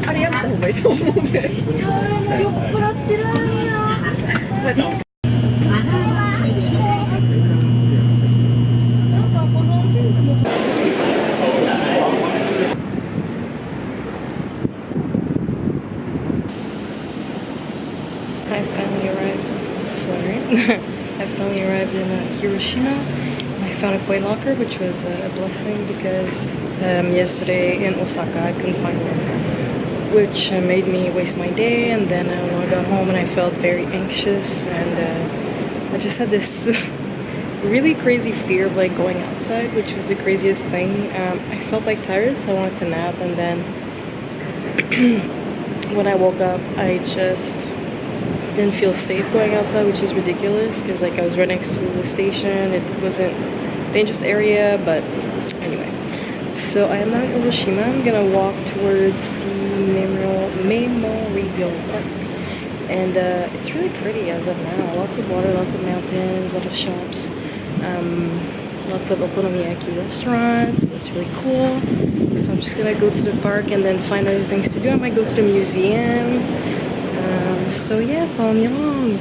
あれやめた方がいいと思うね。酔っ払ってるやん。I finally arrived. Sorry. I finally arrived in Hiroshima. I found a coin locker, which was a blessing because yesterday in Osaka I couldn't find one, which made me waste my day. And then I got home and I felt very anxious, and I just had this really crazy fear of like going outside, which was the craziest thing. I felt like tired, so I wanted to nap, and then when I woke up, I just didn't feel safe going outside, which is ridiculous because like I was right next to the station. It wasn't a dangerous area, but anyway. So I am now in Hiroshima. I'm gonna walk towards the Memorial Park, and it's really pretty as of now. Lots of water, lots of mountains, a lot of shops, lots of okonomiyaki restaurants. It's really cool. So I'm just gonna go to the park and then find other things to do. I might go to the museum. So yeah, follow me along.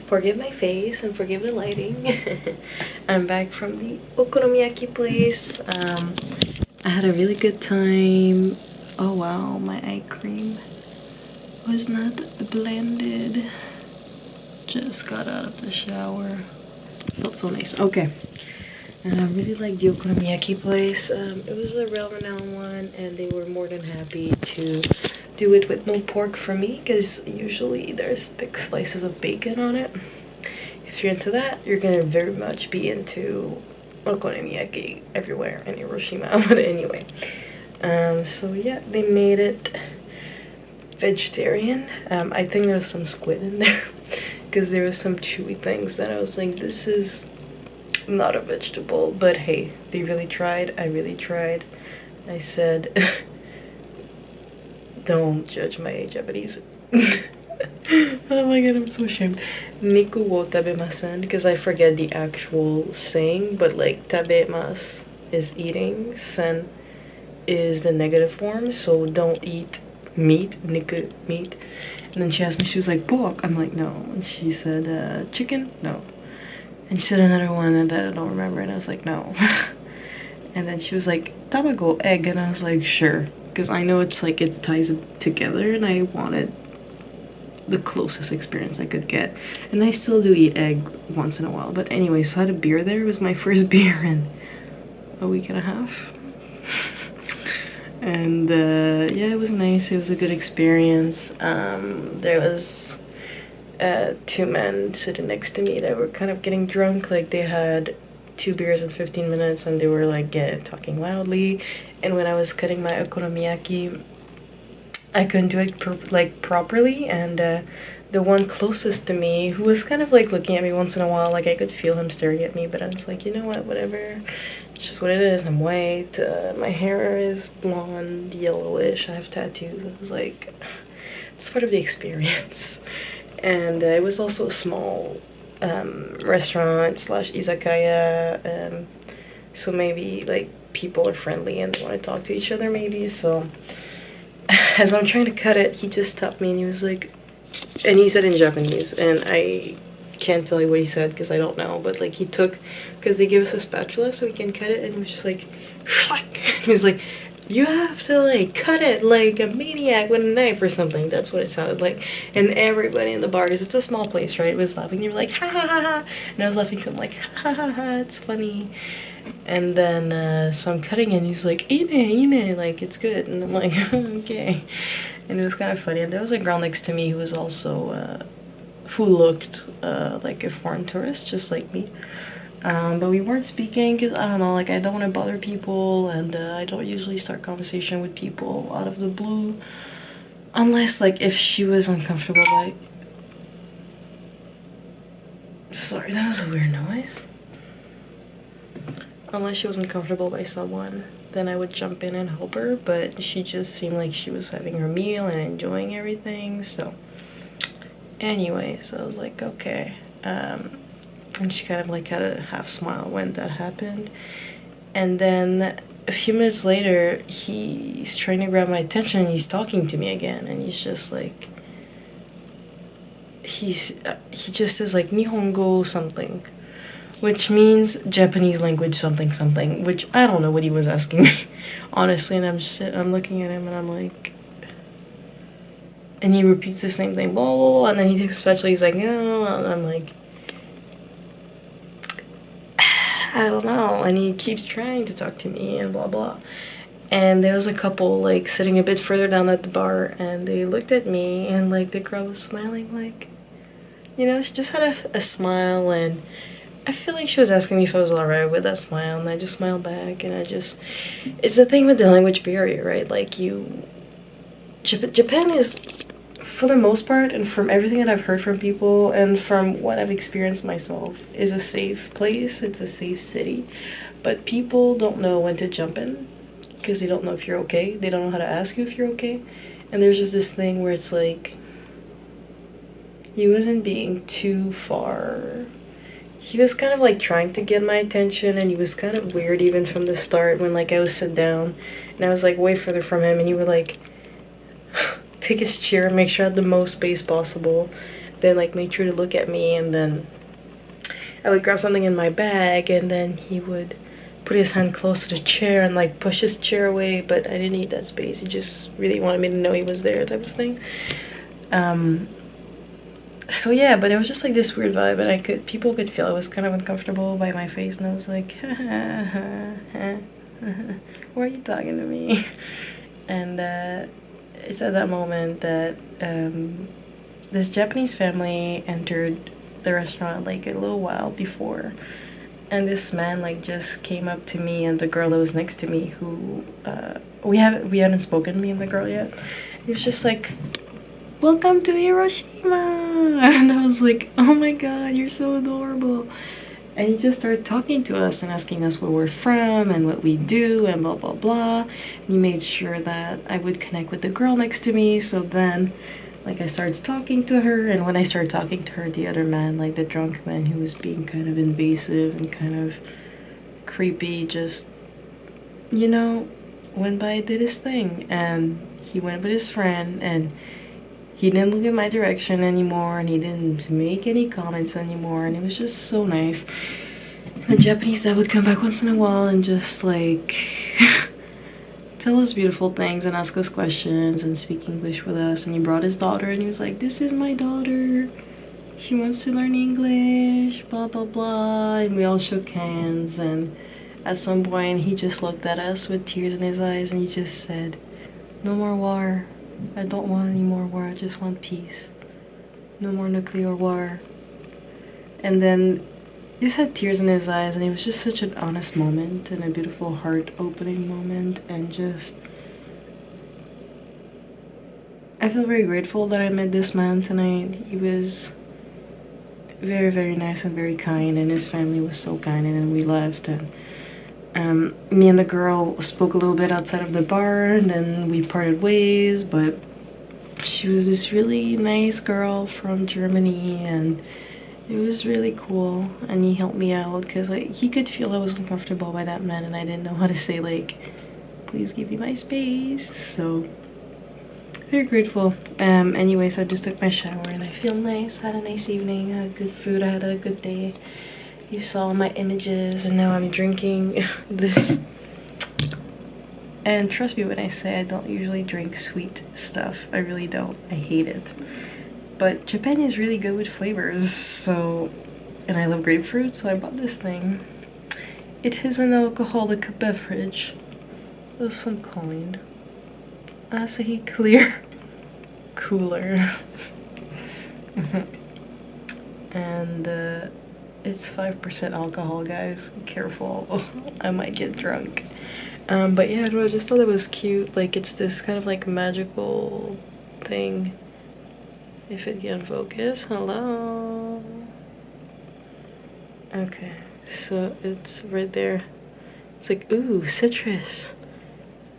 Forgive my face and forgive the lighting. I'm back from the okonomiyaki place. I had a really good time. Oh wow, my eye cream was not blended. Just got out of the shower. Felt so nice. Okay. And I really liked the okonomiyaki place. It was a well-renowned one, and they were more than happy to do it with no pork for me, because usually there's thick slices of bacon on it. If you're into that, you're gonna very much be into okonomiyaki everywhere in Hiroshima. But anyway, so yeah, they made it vegetarian. I think there was some squid in there because there was some chewy things that I was like, this is not a vegetable. But hey, they really tried. I really tried. I said don't judge my Japanese. Oh my god, I'm so ashamed. Niku wo tabemasen, because I forget the actual saying, but like tabemasu is eating, sen is the negative form, so don't eat meat, niku, meat. And then she asked me, she was like, pork? I'm like, no. And she said, chicken? No. And she said another one that I don't remember, and I was like, no. And then she was like, tamago, egg, and I was like, sure. Because I know it's like, it ties it together, and I wanted the closest experience I could get. And I still do eat egg once in a while. But anyway, so I had a beer there. It was my first beer in a week and a half. And yeah, it was nice. It was a good experience. There was 2 men sitting next to me that were kind of getting drunk. Like they had 2 beers in 15 minutes and they were like talking loudly. And when I was cutting my okonomiyaki, I couldn't do it properly. And the one closest to me, who was kind of like looking at me once in a while, like I could feel him staring at me, but I was like, you know what, whatever, it's just what it is. I'm white, my hair is blonde, yellowish, I have tattoos. I was like, it's part of the experience. And it was also a small restaurant slash izakaya, so maybe like people are friendly and they want to talk to each other maybe. So as I'm trying to cut it, he just stopped me and he was like, and he said in Japanese, and I can't tell you what he said because I don't know, but like he took, because they give us a spatula so we can cut it, and he was just like, he was like, you have to like cut it like a maniac with a knife or something. That's what it sounded like. And everybody in the bar, because it's a small place, right, was laughing. They were like, ha ha ha ha, and I was laughing to him like, ha ha ha, it's funny. And then so I'm cutting and he's like, ine, like it's good. And I'm like, okay. And it was kind of funny. And there was a girl next to me who was also who looked like a foreign tourist, just like me. But we weren't speaking because I don't know, like I don't want to bother people, and I don't usually start conversation with people out of the blue unless like if she was uncomfortable by. Sorry, that was a weird noise. Unless she was uncomfortable by someone, then I would jump in and help her, but she just seemed like she was having her meal and enjoying everything. So anyway, so I was like, okay. And she kind of like had a half smile when that happened. And then a few minutes later, he's trying to grab my attention and he's talking to me again, and he's just like, he just says like Nihongo something, which means Japanese language something something, which I don't know what he was asking me, honestly. And I'm looking at him and I'm like, and he repeats the same thing, blah, blah, blah, and then he takes a spatula, he's like, no, and I'm like, I don't know. And he keeps trying to talk to me and blah blah. And there was a couple like sitting a bit further down at the bar, and they looked at me, and like the girl was smiling, like, you know, she just had a smile, and I feel like she was asking me if I was alright with that smile, and I just smiled back. And it's the thing with the language barrier, right? Like Japan is, for the most part, and from everything that I've heard from people and from what I've experienced myself, is a safe place. It's a safe city, but people don't know when to jump in because they don't know if you're okay. They don't know how to ask you if you're okay. And there's just this thing where it's like, he wasn't being too far. He was kind of like trying to get my attention, and he was kind of weird even from the start when like I was sit down and I was like way further from him, and he would like take his chair and make sure I had the most space possible, then like make sure to look at me, and then I would grab something in my bag, and then he would put his hand close to the chair and like push his chair away, but I didn't need that space. He just really wanted me to know he was there, type of thing. So yeah, but it was just like this weird vibe, and people could feel I was kind of uncomfortable by my face, and I was like, ha, ha, ha, ha, ha. Why are you talking to me? And it's at that moment that this Japanese family entered the restaurant like a little while before, and this man like just came up to me and the girl that was next to me, who we hadn't spoken, me and the girl, yet. He was just like, welcome to Hiroshima. And I was like, oh my god, you're so adorable. And he just started talking to us and asking us where we're from and what we do and blah blah blah. And he made sure that I would connect with the girl next to me. So then like I started talking to her, and when I started talking to her, the other man, like the drunk man who was being kind of invasive and kind of creepy, just, you know, went by, did his thing, and he went with his friend, and he didn't look in my direction anymore, and he didn't make any comments anymore, and it was just so nice. The Japanese that would come back once in a while and just like tell us beautiful things and ask us questions and speak English with us. And he brought his daughter and he was like, this is my daughter, she wants to learn English, blah blah blah. And we all shook hands, and at some point he just looked at us with tears in his eyes and he just said, no more war, I don't want any more war, I just want peace, no more nuclear war. And then he just had tears in his eyes, and it was just such an honest moment and a beautiful heart opening moment. And just, I feel very grateful that I met this man tonight. He was very, very nice and very kind, and his family was so kind. And then we left, and me and the girl spoke a little bit outside of the bar, and then we parted ways. But she was this really nice girl from Germany, and it was really cool. And he helped me out because like he could feel I was uncomfortable by that man, and I didn't know how to say like, please give me my space. So very grateful. Anyway, so I just took my shower and I feel nice, had a nice evening, had good food, I had a good day. You saw my images, and now I'm drinking this. And trust me when I say I don't usually drink sweet stuff. I really don't. I hate it. But Japan is really good with flavors, so, and I love grapefruit, so I bought this thing. It is an alcoholic beverage of some kind. Asahi Clear Cooler. And it's 5% alcohol, guys. Careful, I might get drunk. But yeah, I just thought it was cute. Like, it's this kind of like magical thing. If it can focus, hello. Okay, so it's right there. It's like, ooh, citrus.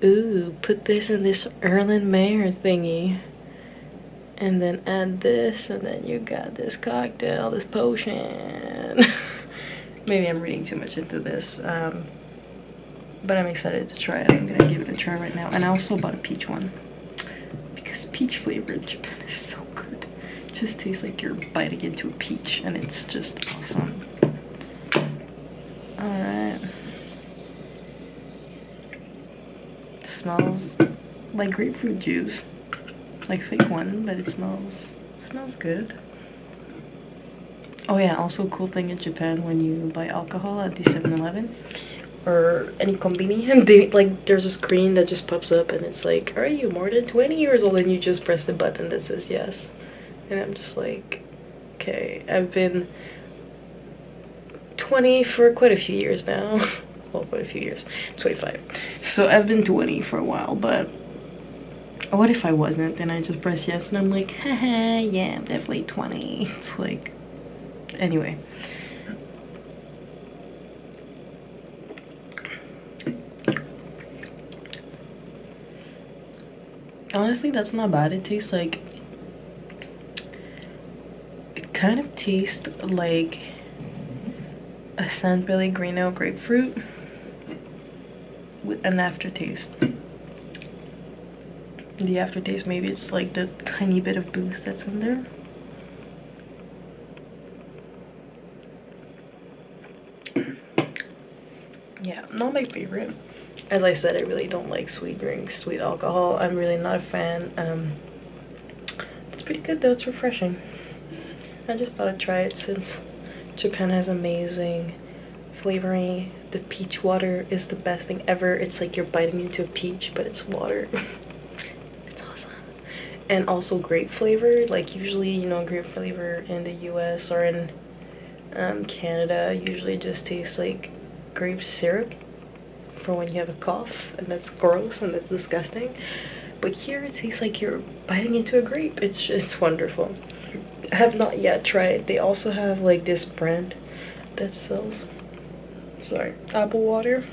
Ooh, put this in this Erlenmeyer thingy. And then add this, and then you got this cocktail, this potion. Maybe I'm reading too much into this. But I'm excited to try it. I'm gonna give it a try right now. And I also bought a peach one, because peach flavor in Japan is so good. It just tastes like you're biting into a peach, and it's just awesome. Alright. Smells like grapefruit juice. Like fake one, but it smells good. Oh yeah, also cool thing in Japan, when you buy alcohol at the 7-Eleven or any konbini, and they like, there's a screen that just pops up and it's like, are you more than 20 years old? And you just press the button that says yes. And I'm just like, okay, I've been 20 for quite a few years now. Well, quite a few years, 25. So I've been 20 for a while, but what if I wasn't? Then I just press yes and I'm like, haha, yeah, I'm definitely 20. It's like, anyway. Honestly, that's not bad. It tastes like, it kind of tastes like a San Pellegrino grapefruit with an aftertaste. The aftertaste, maybe it's like the tiny bit of booze that's in there. Yeah, not my favorite. As I said, I really don't like sweet drinks, sweet alcohol. I'm really not a fan. It's pretty good though, it's refreshing. I just thought I'd try it since Japan has amazing flavoring. The peach water is the best thing ever. It's like you're biting into a peach, but it's water. It's awesome. And also grape flavor. Like usually, you know, grape flavor in the US or in Canada usually just tastes like grape syrup for when you have a cough, and that's gross and that's disgusting. But here it tastes like you're biting into a grape. It's wonderful. I have not yet tried. They also have like this brand that sells, sorry, apple water.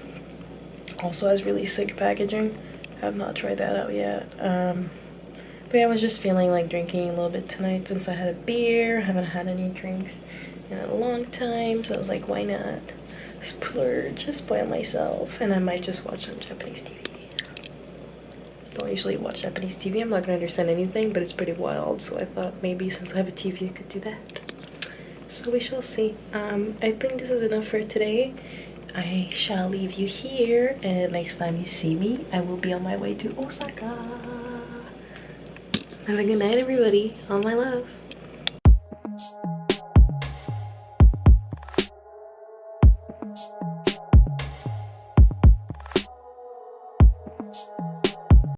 Also has really sick packaging. Have not tried that out yet. But yeah, I was just feeling like drinking a little bit tonight since I had a beer. I haven't had any drinks in a long time, so I was like, why not splurge, just spoil myself. And I might just watch some Japanese TV. Don't usually watch Japanese TV. I'm not gonna understand anything, but it's pretty wild, so I thought maybe since I have a TV I could do that. So we shall see. I think this is enough for today. I shall leave you here, and next time you see me, I will be on my way to Osaka. Have a good night, everybody. All my love.